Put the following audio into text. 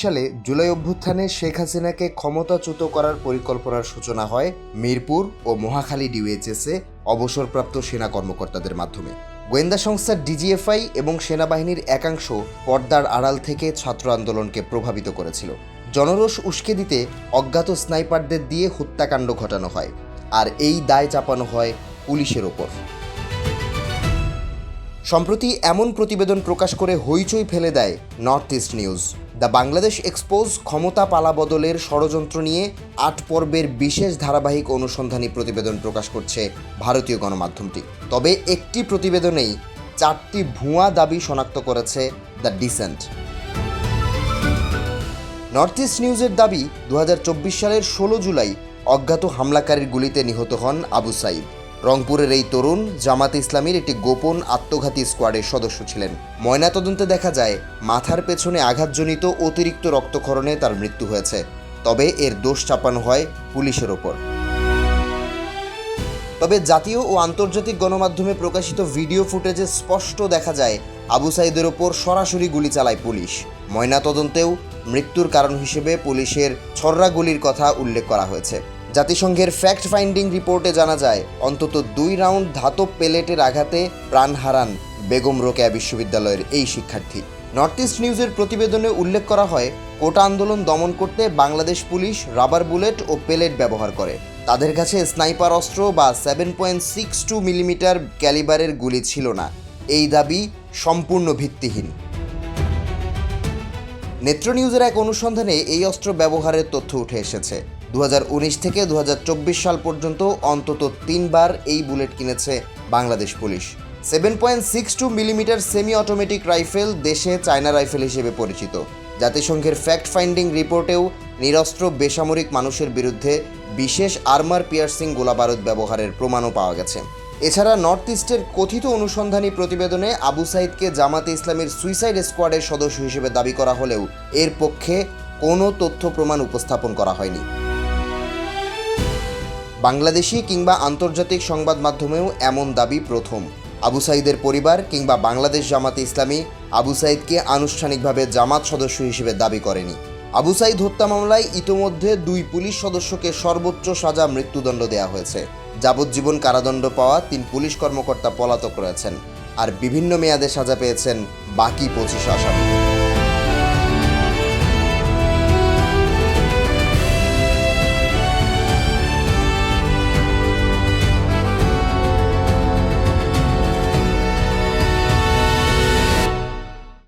সালে জুলাই অভ্যুত্থানে শেখ হাসিনাকে ক্ষমতাচ্যুত করার পরিকল্পনার সূচনা হয় মিরপুর ও মহাখালী ডিওএইচএসে অবসরপ্রাপ্ত সেনা কর্মকর্তাদের মাধ্যমে। গোয়েন্দা সংস্থা ডিজিএফআই এবং সেনাবাহিনীর একাংশ পর্দার আড়াল থেকে ছাত্র আন্দোলনকে প্রভাবিত করেছিল। জনরোষ উস্কে দিতে অজ্ঞাত স্নাইপারদের দিয়ে হত্যাকাণ্ড ঘটানো হয়, আর এই দায় চাপানো হয় পুলিশের ওপর। সম্প্রতি এমন প্রতিবেদন প্রকাশ করে হইচই ফেলে দেয় north east news. The Bangladesh expose ক্ষমতা পালাবদলের ষড়যন্ত্র নিয়ে ৮ পর্বের বিশেষ ধারাবাহিক অনুসন্ধানী প্রতিবেদন প্রকাশ করছে ভারতীয় গণমাধ্যমটি। তবে একটি প্রতিবেদনেই 4টি ভুয়া দাবি শনাক্ত করেছে দ্য ডিসেন্ট। নর্থ ইস্ট নিউজের দাবি 2024 সালের 16 জুলাই অজ্ঞাত হামলাকারীর গুলিতে নিহত হন আবু সাইদ। রংপুরের এই তরুণ জামাতে ইসলামীর একটি গোপন আত্মঘাতী স্কোয়াডের সদস্য ছিলেন। ময়নাতদন্তে দেখা যায় মাথার পেছনে আঘাতজনিত অতিরিক্ত রক্তক্ষরণে তার মৃত্যু হয়েছে। তবে এর দোষ চাপানো হয় পুলিশের ওপর। তবে জাতীয় ও আন্তর্জাতিক গণমাধ্যমে প্রকাশিত ভিডিও ফুটেজে স্পষ্ট দেখা যায় আবু সাইদের ওপর সরাসরি গুলি চালায় পুলিশ। ময়নাতদন্তেও মৃত্যুর কারণ হিসেবে পুলিশের ছররা গুলির কথা উল্লেখ করা হয়েছে। জাতিসংঘের ফ্যাক্ট ফাইন্ডিং রিপোর্টে জানা যায় অন্তত 2 রাউন্ড ধাতব পেলেটের আঘাতে প্রাণ হারান বেগম রোকেয়া বিশ্ববিদ্যালয়ের এই শিক্ষার্থী। নর্থ ইস্ট নিউজের প্রতিবেদনে উল্লেখ করা হয় কোটা আন্দোলন দমন করতে বাংলাদেশ পুলিশ রাবার বুলেট ও পেলেট ব্যবহার করে। তাদের কাছে স্নাইপার অস্ত্র বা 7.62 মিলিমিটার ক্যালিবারের গুলি ছিল না। এই দাবি সম্পূর্ণ ভিত্তিহীন। নেত্র নিউজের এক অনুসন্ধানে এই অস্ত্র ব্যবহারের তথ্য উঠে এসেছে। 2019 থেকে 2024 সাল পর্যন্ত অন্তত 3 বার এই বুলেট কিনেছে Bangladesh police. 7.62 millimetre semi automatic rifle দেশে চায়না রাইফেল হিসেবে পরিচিত। জাতিসংঘের ফ্যাক্ট ফাইন্ডিং রিপোর্টেও নিরস্ত্র বেসামরিক মানুষের বিরুদ্ধে বিশেষ আর্মার পিয়ার্সিং গোলাবারুদ ব্যবহারের প্রমাণও পাওয়া গেছে। এছাড়া নর্থ ইস্টের কথিত অনুসন্ধানী প্রতিবেদনে আবু সাইদকে জামাতে ইসলামীর সুইসাইড স্কোয়াডের সদস্য হিসেবে দাবি করা হলেও এর পক্ষে কোনো তথ্য প্রমাণ উপস্থাপন করা হয়নি। বাংলাদেশি কিংবা আন্তর্জাতিক সংবাদ মাধ্যমেও এমন দাবি প্রথম। আবু সাইদের পরিবার কিংবা বাংলাদেশ জামাতে ইসলামী আবু সাইদকে আনুষ্ঠানিকভাবে জামাত সদস্য হিসেবে দাবি করেনি। আবু সাইদ হত্যা মামলায় ইতোমধ্যে 2 পুলিশ সদস্যকে সর্বোচ্চ সাজা মৃত্যুদণ্ড দেওয়া হয়েছে। যাবজ্জীবন কারাদণ্ড পাওয়া 3 পুলিশ কর্মকর্তা পলাতক রয়েছেন, আর বিভিন্ন মেয়াদে সাজা পেয়েছেন বাকি 25 আসামি।